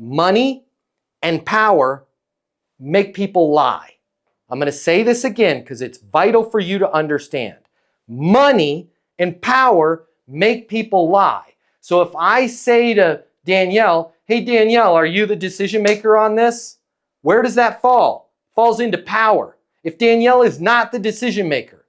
money and power make people lie. I'm going to say this again because it's vital for you to understand. Money and power make people lie. So if I say to Danielle, hey Danielle, are you the decision maker on this? Where does that fall? Falls into power. If Danielle is not the decision maker,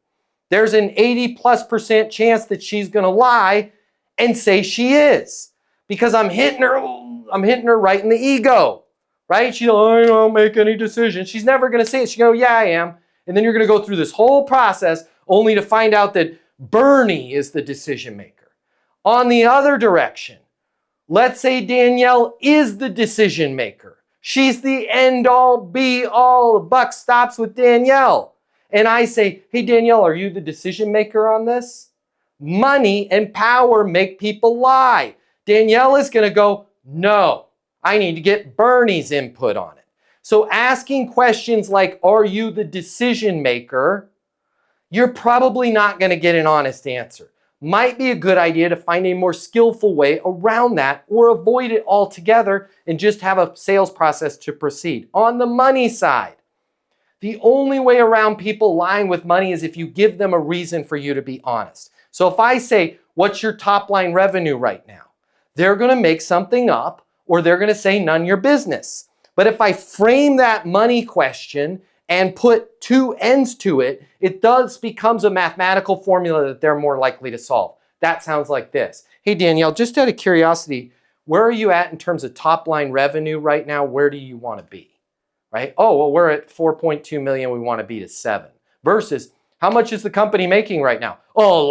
there's an 80+% chance that she's going to lie and say she is, because I'm hitting her right in the ego, right? She's like, I don't make any decisions. She's never going to say it. She's going to go, yeah, I am. And then you're going to go through this whole process only to find out that Bernie is the decision maker. On the other direction, let's say Danielle is the decision maker. She's the end all be all. The buck stops with Danielle. And I say, hey Danielle, are you the decision maker on this? Money and power make people lie. Danielle is going to go, no, I need to get Bernie's input on it. So asking questions like, are you the decision maker? You're probably not going to get an honest answer. Might be a good idea to find a more skillful way around that, or avoid it altogether and just have a sales process to proceed. On the money side, the only way around people lying with money is if you give them a reason for you to be honest. So if I say, what's your top line revenue right now? They're going to make something up, or they're going to say none your business. But if I frame that money question and put two ends to it, it becomes a mathematical formula that they're more likely to solve. That sounds like this. Hey Danielle, just out of curiosity, where are you at in terms of top line revenue right now? Where do you want to be? Right? Oh, well, we're at 4.2 million. We want to be to 7. Versus, how much is the company making right now? Oh,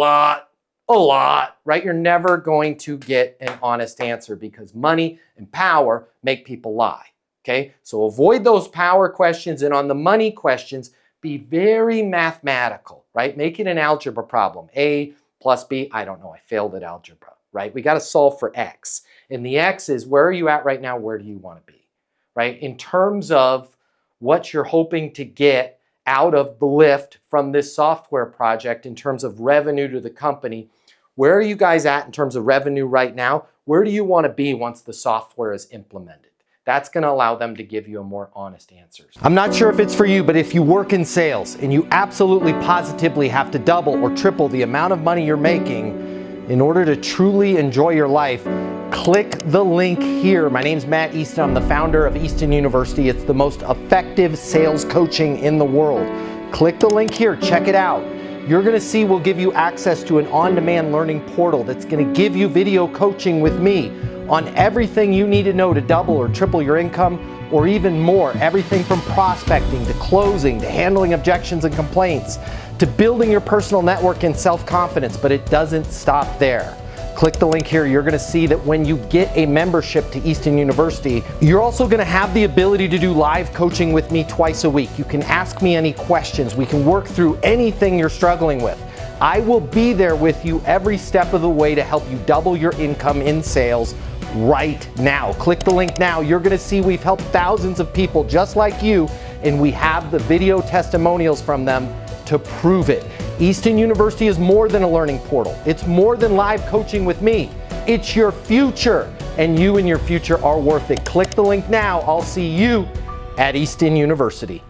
a lot, right? You're never going to get an honest answer because money and power make people lie. Okay, so avoid those power questions, and on the money questions, be very mathematical, right? Make it an algebra problem. A plus B, I don't know, I failed at algebra, right? We got to solve for X. And the X is, where are you at right now? Where do you want to be, right? In terms of what you're hoping to get out of the lift from this software project in terms of revenue to the company, where are you guys at in terms of revenue right now? Where do you want to be once the software is implemented? That's going to allow them to give you a more honest answer. I'm not sure if it's for you, but if you work in sales and you absolutely positively have to double or triple the amount of money you're making in order to truly enjoy your life, click the link here. My name's Matt Easton. I'm the founder of Easton University. It's the most effective sales coaching in the world. Click the link here. Check it out. You're going to see we'll give you access to an on-demand learning portal that's going to give you video coaching with me on everything you need to know to double or triple your income, or even more. Everything from prospecting to closing to handling objections and complaints to building your personal network and self-confidence. But it doesn't stop there. Click the link here. You're going to see that when you get a membership to Easton University, you're also going to have the ability to do live coaching with me twice a week. You can ask me any questions. We can work through anything you're struggling with. I will be there with you every step of the way to help you double your income in sales right now. Click the link now. You're going to see we've helped thousands of people just like you, and we have the video testimonials from them to prove it. Easton University is more than a learning portal. It's more than live coaching with me. It's your future, and you and your future are worth it. Click the link now. I'll see you at Easton University.